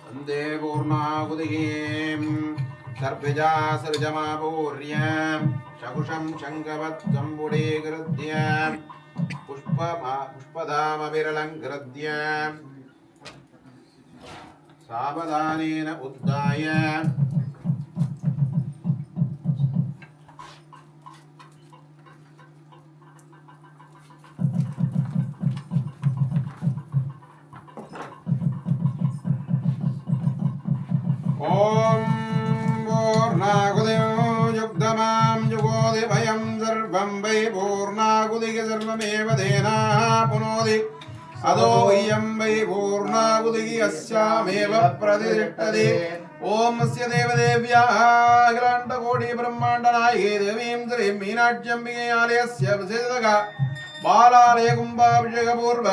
वन्दे पूर्णाहुतिं सर्वजा सृजमापूर्यं शकुशं शङ्खवत्सम्बुडीकृत्यं पुष्पधामविरलङ्कृत्यं सावधानेन उद्धाय ओम पूर्णाहुतिं युक्तमां जुगोति भयं सर्वं वै पूर्णाहुतिः सर्वमेव धेनाः पुनोति अदो इयं वै पूर्णाहुतिः अस्यामेव प्रतिष्ठति. ओम अस्य देवदेव्याः अखिलाण्डकोटि ब्रह्माण्डनायिके देवीं श्रीं मीनाक्ष्यम्बिके आलयस्य विशेषतः बालालय कुम्भाभिषेकपूर्व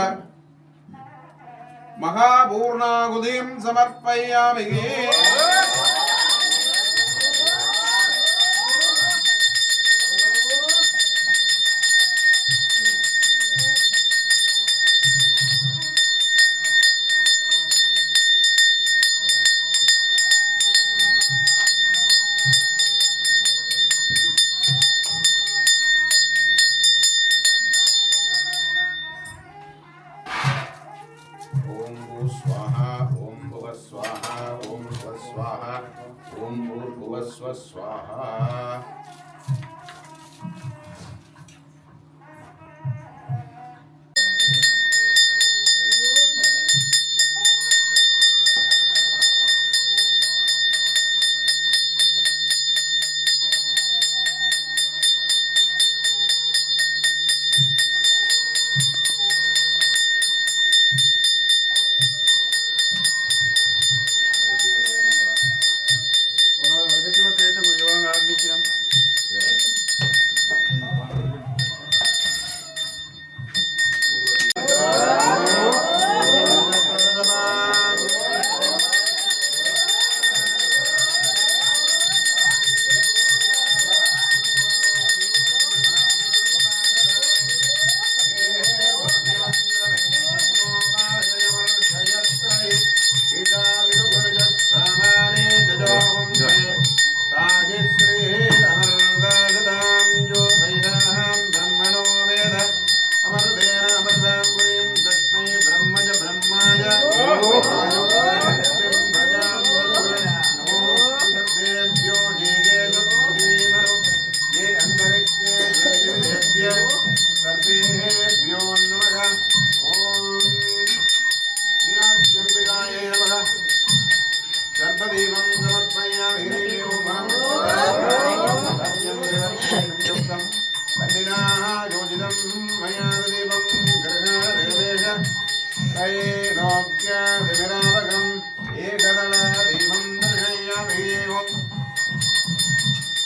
महापूर्णाहुतिं समर्पयामि स्वाहा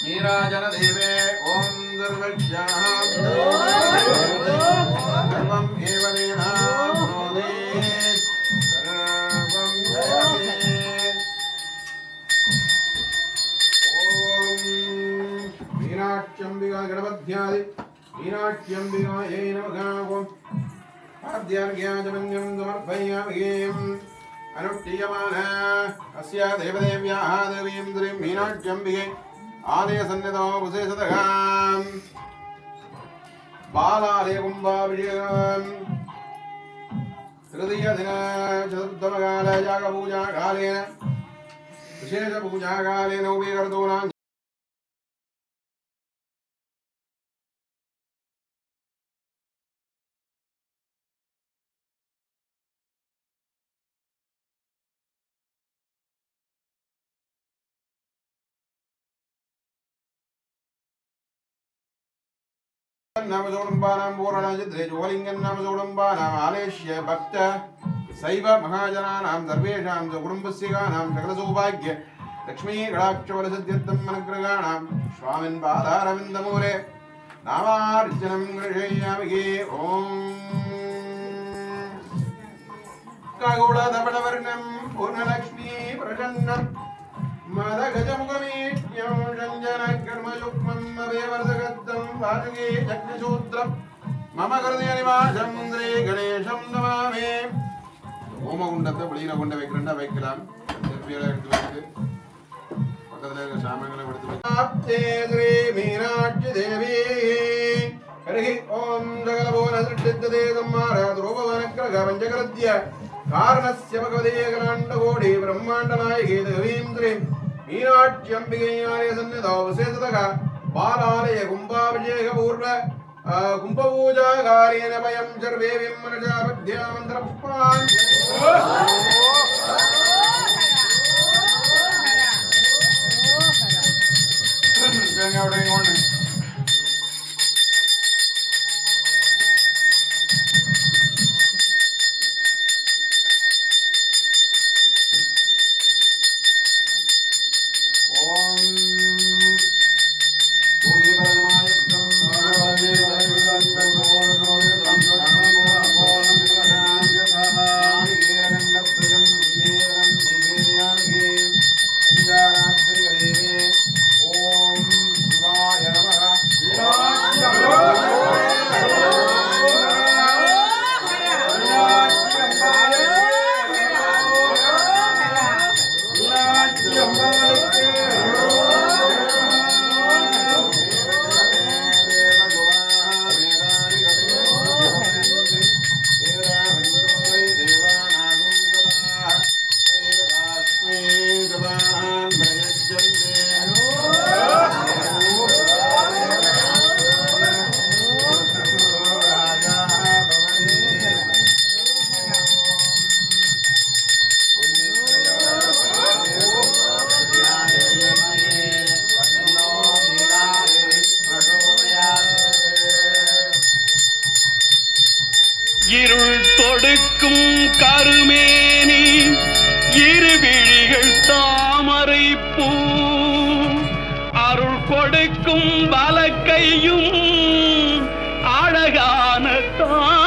नीराजन देवे ओम सर्वज्ञाः सर्वं एव वेदा पुनोदे सर्वं जयते ओम मीनाक्षम्बिका गणपत्यादि मीनाक्षम्बिकायै नमः ओम आद्यार्घ्याजमन्यं समर्पयामि अनुष्ठीयमाना अस्या देवदेव्याः देवीं श्रीं मीनाक्षम्बिके आलय सन्निधौ विशेषतः बालालय कुम्भाभिषेकम् तृतीयदिन चतुर्थमकाले यागपूजाकालेन विशेषपूजाकालेन उपकर्तॄणां नाम जोडम्बानां पूर्णजिद्रे ज्वलिङ्गं नाम जोडम्बानां आलेश्य भक्त सैव महाजनानां सर्वेषां च कुटुम्बस्यकानां सकलसौभाग्य लक्ष्मी कटाक्षबलसिद्ध्यर्थं मनग्रहाणां स्वामिन् पादारविन्दमूले नामार्चनं गृह्णामि ॐ कागुलधवलवर्णं पूर्णलक्ष्मी प्रसन्नं मदगजमुखमीड्यं रञ्जनकर्मयुग्मम् अभयवर्धगद्धं वासुकी जग्निसूत्रं मम हृदयनिवासं श्री गणेशं नमामि ஓமகுண்டத்தை வெளியில் கொண்டு வைக்கிறேன்டா வைக்கலாம் செல்வியெல்லாம் எடுத்து வைத்து பக்கத்தில் இருக்கிற சாமான்களை எடுத்து வைத்து ஸ்ரீ மீனாட்சி தேவி ஹரி ஓம் ஜகலபோன சிருஷ்டித்ததே சம்மார துரோபவனக்கிரக பஞ்சகரத்ய காரணஸ்ய பகவதே கலாண்டகோடி பிரம்மாண்ட நாயகி தேவீம் ஸ்ரீம் மீனாட்சி அம்பிகையாலய சந்நிதோ விசேஷதः பாலாலய கும்பாபிஷேக பூர்வ कुंभपूजाकालेन वयं सर्वे विमनसापद्या मन्त्रपुष्पान् தான்